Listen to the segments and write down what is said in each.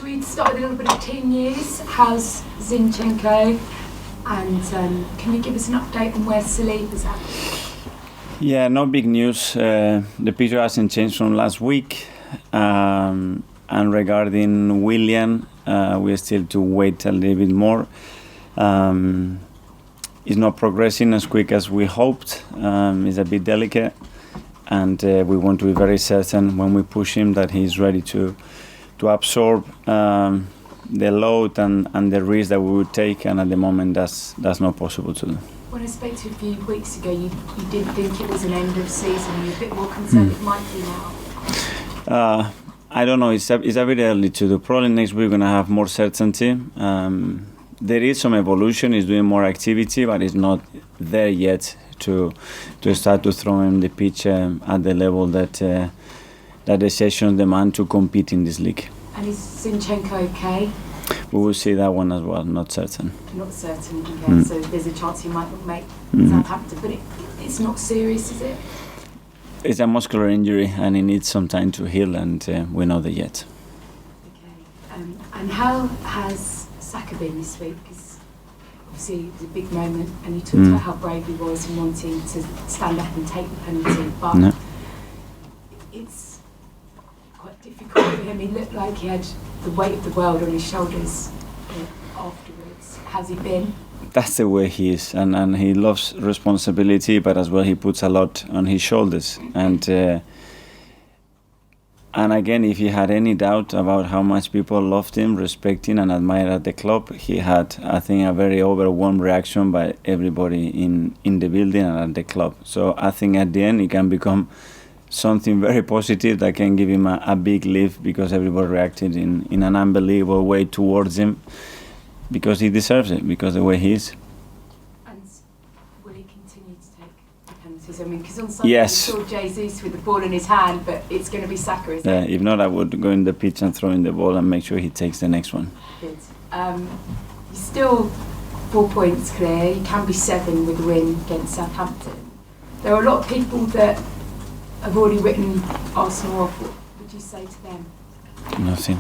Should we start with a little bit of team news? How's Zinchenko? And can you give us an update on where Saliba's at? Yeah, no big news. The picture hasn't changed from last week. And regarding William, we are still to wait a little bit more. It's not progressing as quick as we hoped. It's a bit delicate. And we want to be very certain when we push him that he's ready to absorb the load and the risk that we would take, and at the moment that's not possible to do. When I spoke to you a few weeks ago, you didn't think it was an end of season. You're a bit more concerned it might be now. I don't know. It's a bit early to do. Probably next week we're gonna have more certainty. There is some evolution. He's doing more activity, but it's not there yet to start to throw him the pitch at the level that the sessions demand to compete in this league. And is Zinchenko okay? We will see that one as well. Not certain. Not certain. Okay. So there's a chance he might not make Southampton, but it's not serious, is it? It's a muscular injury, and he needs some time to heal, and we know that yet. Okay. And how has Saka been this week? Because obviously it was a big moment, and you talked about how brave he was in wanting to stand up and take the penalty, but it's quite difficult for him. He looked like he had the weight of the world on his shoulders afterwards. Has he been? That's the way he is, and he loves responsibility, but as well he puts a lot on his shoulders. And again, if he had any doubt about how much people loved him, respected and admired at the club, he had, I think, a very overwhelmed reaction by everybody in the building and at the club. So I think at the end he can become something very positive that can give him a big lift, because everybody reacted in an unbelievable way towards him, because he deserves it, because the way he is. And will he continue to take the penalties? I mean, because on Sunday we saw Jesus with the ball in his hand, but it's going to be Saka, isn't it? If not, I would go in the pitch and throw in the ball and make sure he takes the next one. Good. You're still 4 points clear. You can be 7 with a win against Southampton. There are a lot of people that have already written Arsenal off. What would you say to them? Nothing.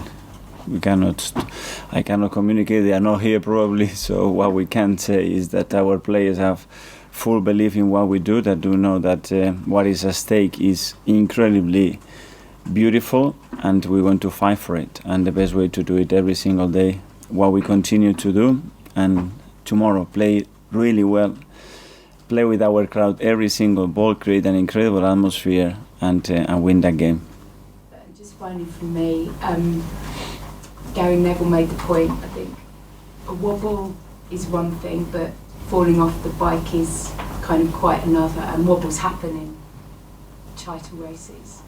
I cannot communicate. They are not here probably. So what we can say is that our players have full belief in what we do. That do know that what is at stake is incredibly beautiful, and we want to fight for it. And the best way to do it every single day, what we continue to do, and tomorrow play really well. Play with our crowd every single ball, create an incredible atmosphere, and win that game. Just finally from me, Gary Neville made the point, I think a wobble is one thing, but falling off the bike is kind of quite another, and wobbles happen in title races.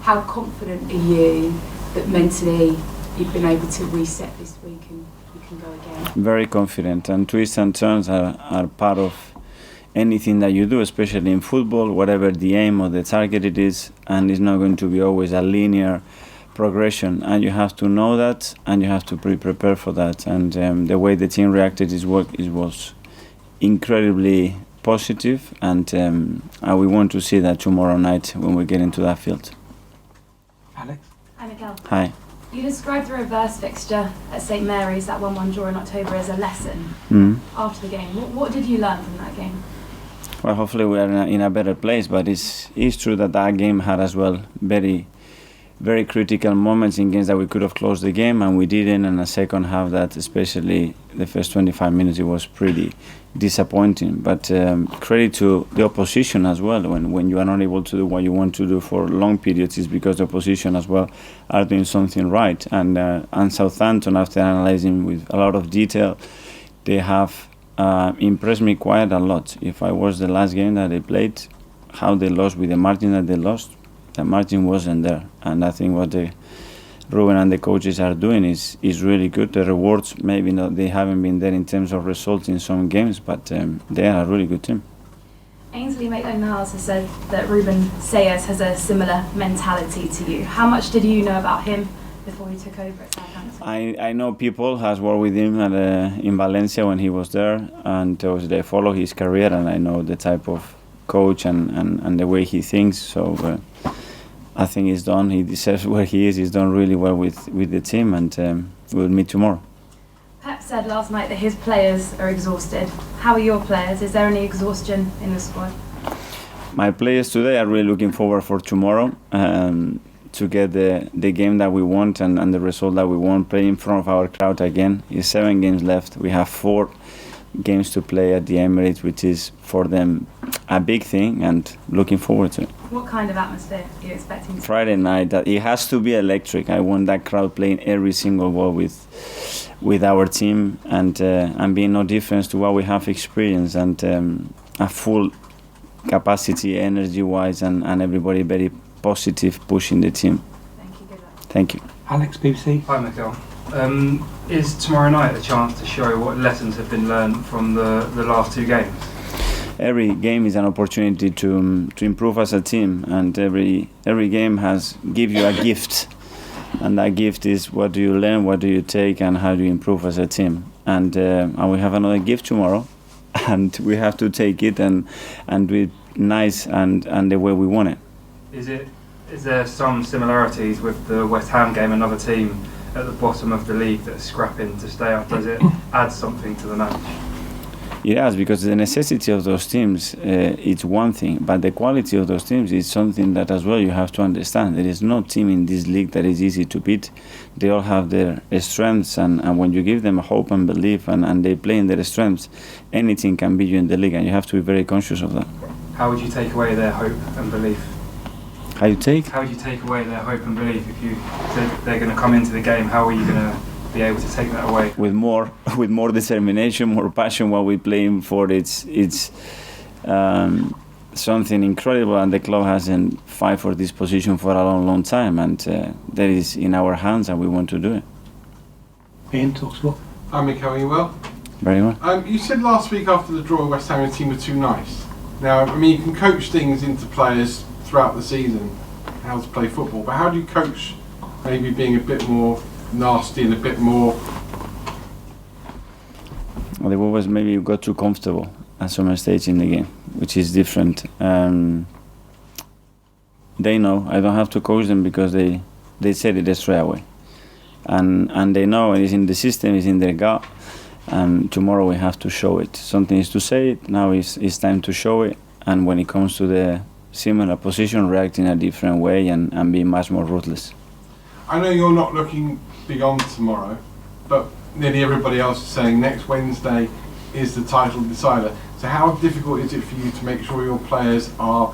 How confident are you that mentally you've been able to reset this week and you can go again? Very confident, and twists and turns are part of anything that you do, especially in football, whatever the aim or the target it is, and it's not going to be always a linear progression, and you have to know that, and you have to be prepared for that. And the way the team reacted was incredibly positive, and we want to see that tomorrow night when we get into that field. Alex? Hi, Mikel. Hi. You described the reverse fixture at St Mary's, that 1-1 draw in October, as a lesson after the game. What did you learn from that game? Well, hopefully we are in a better place, but it's true that game had as well very, very critical moments in games that we could have closed the game, and we didn't. And the second half, that especially the first 25 minutes, it was pretty disappointing. But credit to the opposition as well. When you are not able to do what you want to do for long periods, it's because the opposition as well are doing something right. And Southampton, after analysing with a lot of detail, they have impressed me quite a lot. If I was the last game that they played, how they lost with the margin that they lost, the margin wasn't there. And I think what Ruben and the coaches are doing is really good. The rewards, maybe not, they haven't been there in terms of results in some games, but they are a really good team. Ainsley Maitland-Niles has said that Ruben Sayers has a similar mentality to you. How much did you know about him before he took over at Southampton? I know people has worked with him in Valencia when he was there, and they follow his career, and I know the type of coach and the way he thinks. So I think he's done. He deserves where he is. He's done really well with the team, and we'll meet tomorrow. Pep said last night that his players are exhausted. How are your players? Is there any exhaustion in the squad? My players today are really looking forward for tomorrow to get the game that we want and the result that we want, play in front of our crowd again. It's 7 games left. We have 4 games to play at the Emirates, which is for them a big thing, and looking forward to it. What kind of atmosphere are you expecting? Friday night, it has to be electric. I want that crowd playing every single ball with our team and being no difference to what we have experienced, and a full capacity, energy-wise, and everybody very positive, pushing the team. Thank you. Good luck. Thank you. Alex, BBC. Hi, Mikel. Is tomorrow night a chance to show what lessons have been learned from the last 2 games? Every game is an opportunity to improve as a team, and every game give you a gift, and that gift is what do you learn, what do you take, and how do you improve as a team. And we have another gift tomorrow, and we have to take it and do it nice and the way we want it. Is there some similarities with the West Ham game, another team at the bottom of the league that's scrapping to stay up? Does it add something to the match? It has, because the necessity of those teams it's one thing, but the quality of those teams is something that as well you have to understand. There is no team in this league that is easy to beat. They all have their strengths, and when you give them hope and belief and they play in their strengths, anything can beat you in the league, and you have to be very conscious of that. How would you take away their hope and belief? How would you take away their hope and belief? If you said they're going to come into the game, how are you going to be able to take that away? With more determination, more passion. What we're playing for, it's something incredible, and the club hasn't fought for this position for a long time, and that is in our hands, and we want to do it. Ian, TalkSport. Hi Mikel, are you well? Very well. You said last week after the draw West Ham team were too nice. Now, I mean, you can coach things into players throughout the season, how to play football, but how do you coach maybe being a bit more nasty and a bit more... Well, they always maybe got too comfortable at some stage in the game, which is different. They know. I don't have to coach them because they said it straight away. And they know it's in the system, it's in their gut. And tomorrow we have to show it. Something is to say it, now it's time to show it. And when it comes to the similar position, react in a different way and be much more ruthless. I know you're not looking beyond tomorrow, but nearly everybody else is saying next Wednesday is the title decider. So how difficult is it for you to make sure your players are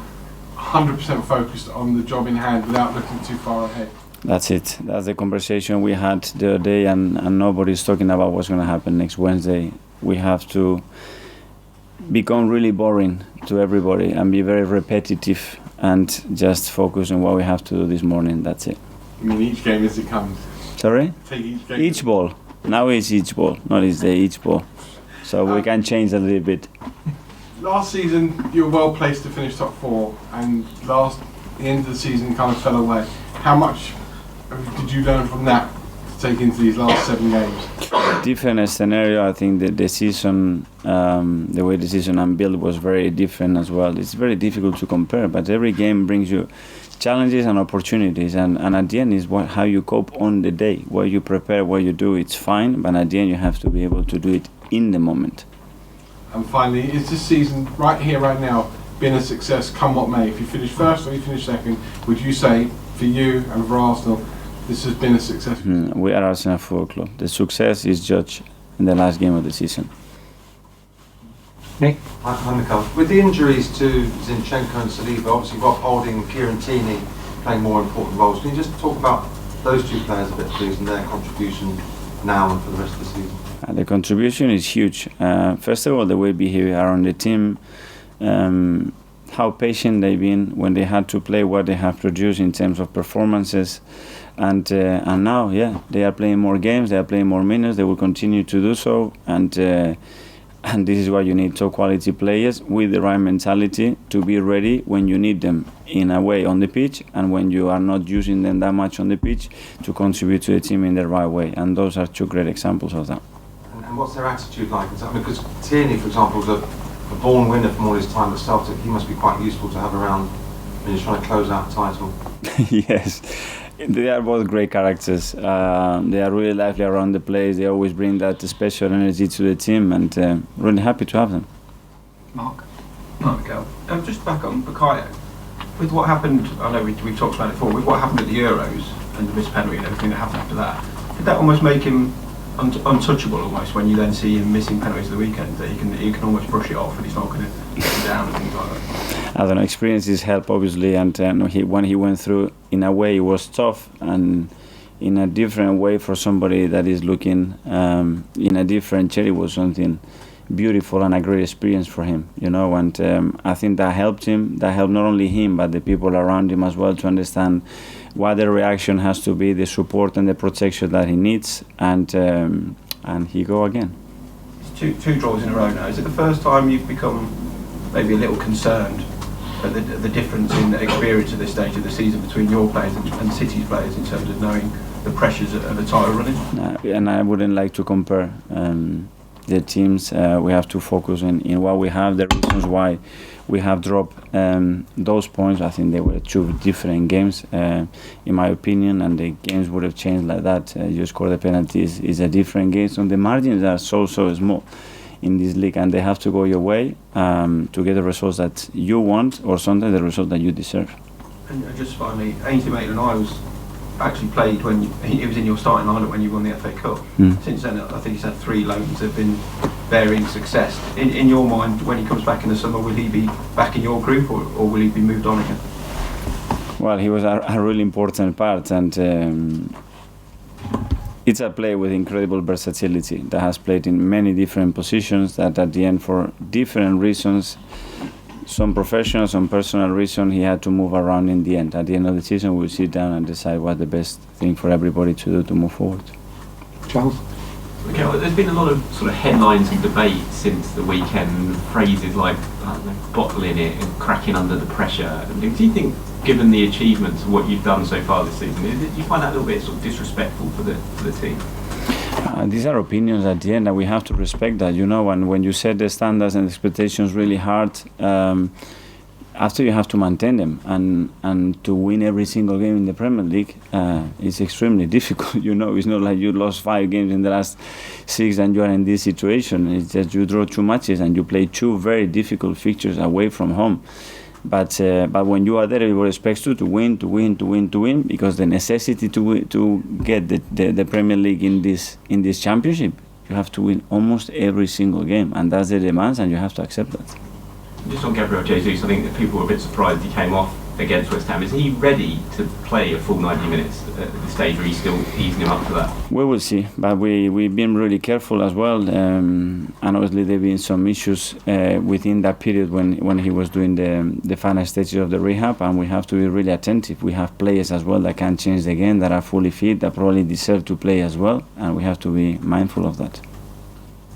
100% focused on the job in hand without looking too far ahead? That's it. That's the conversation we had the other day, and nobody's talking about what's going to happen next Wednesday. We have to become really boring to everybody and be very repetitive and just focus on what we have to do this morning. That's it. I mean, each game as it comes. Sorry? Take each game. Each ball. Now it's each ball, not each day, each ball. So we can change a little bit. Last season, you were well placed to finish top 4, and the end of the season kind of fell away. How much did you learn from that to take into these last 7 games? Different scenario. I think that the season, the way the season unbuilt was very different as well. It's very difficult to compare, but every game brings you challenges and opportunities, and at the end is how you cope on the day, what you prepare, what you do. It's fine, but at the end you have to be able to do it in the moment. And finally, is this season right here, right now, been a success come what may? If you finish first or you finish second, would you say for you and for Arsenal, this has been a success? We are Arsenal Football Club. The success is judged in the last game of the season. Nick? Hi Mikel. With the injuries to Zinchenko and Saliba, obviously Rob Holding and Tierney playing more important roles. Can you just talk about those 2 players a bit, please, and their contribution now and for the rest of the season? The contribution is huge. First of all, the way behavior on the team, how patient they've been when they had to play, what they have produced in terms of performances, and now, they are playing more games, they are playing more minutes, they will continue to do so, and this is why you need top quality players with the right mentality to be ready when you need them in a way on the pitch, and when you are not using them that much on the pitch to contribute to the team in the right way. And those are 2 great examples of that. And what's their attitude like? Because Tierney, for example, is a born winner from all his time at Celtic. He must be quite useful to have around when you're trying to close out the title? Yes, they are both great characters. They are really lively around the place. They always bring that special energy to the team, and really happy to have them. Mark, Mikel. Just back on Bukayo. With what happened, I know we've talked about it before, with what happened at the Euros and the missed penalty and everything that happened after that, did that almost make him untouchable almost when you then see him missing penalties at the weekend, that you can almost brush it off and he's not going to get him down and things like that? I don't know, experiences help obviously, and when he went through, in a way it was tough, and in a different way for somebody that is looking in a different chair, it was something beautiful and a great experience for him, and I think that helped him. That helped not only him but the people around him as well to understand what the reaction has to be, the support and the protection that he needs, and he go again. It's two draws in a row now. Is it the first time you've become maybe a little concerned at the difference in experience at this stage of the season between your players and City's players in terms of knowing the pressures of a title running? And I wouldn't like to compare the teams. We have to focus in what we have, the reasons why we have dropped those points. I think they were two different games, in my opinion, and the games would have changed like that. You score the penalties is a different game, so the margins are so small in this league, and they have to go your way to get the results that you want, or sometimes the result that you deserve. And just finally, Ainsley Maitland-Niles actually played when he was in your starting lineup when you won the FA Cup. Since then, I think he's had 3 loans that have been varying success. In your mind, when he comes back in the summer, will he be back in your group, or will he be moved on again? Well, he was a really important part, and it's a player with incredible versatility that has played in many different positions, that at the end, for different reasons, some professional, some personal reason, he had to move around in the end. At the end of the season, we'll sit down and decide what the best thing for everybody to do to move forward. Charles? Okay, well, there's been a lot of sort of headlines and debate since the weekend, phrases like bottling it and cracking under the pressure. Do you think, given the achievements of what you've done so far this season, do you find that a little bit sort of disrespectful for the team? These are opinions at the end, and we have to respect that, and when you set the standards and expectations really hard, after you have to maintain them, and to win every single game in the Premier League is extremely difficult. It's not like you lost 5 games in the last 6 and you are in this situation. It's just you draw 2 matches and you play 2 very difficult fixtures away from home. But when you are there, everybody expects you to win, because the necessity to get the Premier League in this championship, you have to win almost every single game, and that's the demands, and you have to accept that. Just on Gabriel Jesus, I think that people were a bit surprised he came off against West Ham. Is he ready to play a full 90 minutes at the stage, or are you still easing him up to that? We will see, but we've been really careful as well, and obviously there have been some issues within that period when he was doing the final stages of the rehab, and we have to be really attentive. We have players as well that can change the game, that are fully fit, that probably deserve to play as well, and we have to be mindful of that.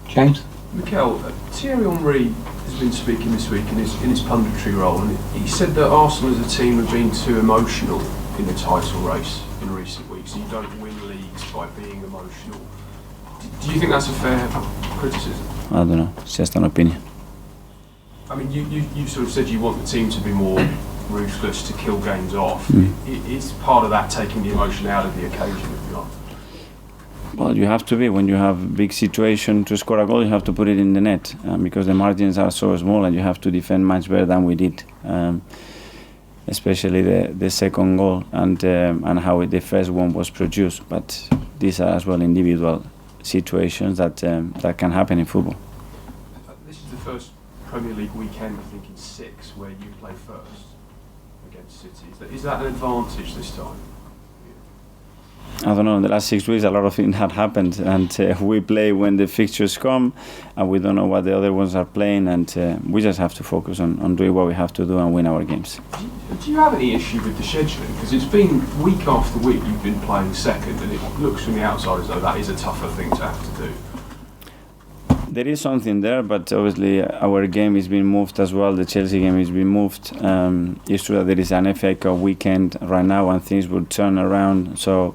James? Mikel, Thierry Henry has been speaking this week in his punditry role, and he said that Arsenal as a team have been too emotional in the title race in recent weeks, and you don't win leagues by being emotional. Do you think that's a fair criticism? I don't know, it's just an opinion. I mean, you sort of said you want the team to be more ruthless, to kill games off. Is part of that taking the emotion out of the occasion, if you like? Well, you have to be. When you have big situation to score a goal, you have to put it in the net, because the margins are so small, and you have to defend much better than we did, especially the second goal and how the first one was produced. But these are as well individual situations that can happen in football. This is the first Premier League weekend, I think, in 6 where you play first against City. Is that an advantage this time? I don't know, in the last 6 weeks a lot of things had happened, and we play when the fixtures come, and we don't know what the other ones are playing, and we just have to focus on doing what we have to do and win our games. Do you have any issue with the scheduling? Because it's been week after week you've been playing second, and it looks from the outside as though that is a tougher thing to have to do. There is something there, but obviously our game is being moved as well. The Chelsea game is being moved. It's true that there is an FA Cup weekend right now, and things will turn around. So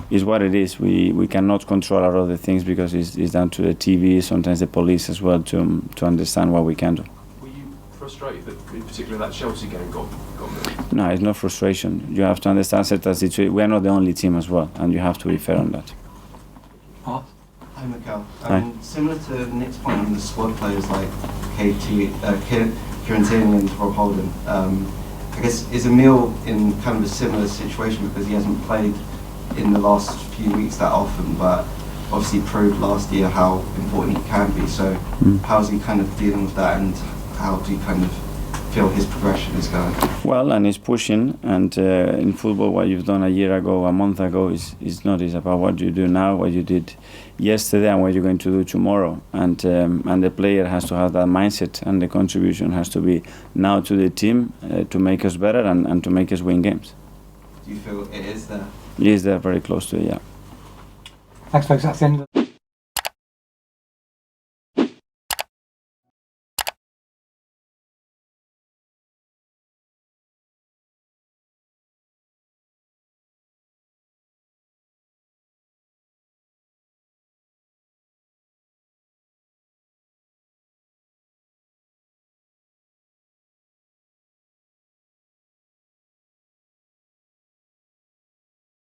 it's what it is. We cannot control a lot of the things, because it's down to the TV, sometimes the police as well, to understand what we can do. Were you frustrated that, in particular, that Chelsea game got moved? No, it's not frustration. You have to understand certain situations. We are not the only team as well, and you have to be fair on that. Mark? Hi, Mikel. Hi. Similar to Nick's point on the squad players like Kieran Tierney and Rob Holden, I guess is Emile in kind of a similar situation because he hasn't played in the last few weeks that often, but obviously proved last year how important he can be. So how's he kind of dealing with that, and how do you kind of feel his progression is going? Well, and he's pushing, and in football what you've done a year ago, a month ago is not is about what you do now, what you did yesterday and what you're going to do tomorrow, and the player has to have that mindset, and the contribution has to be now to the team to make us better and to make us win games. Do you feel it is there? He is there, very close to it, yeah. Thanks folks, that's the end of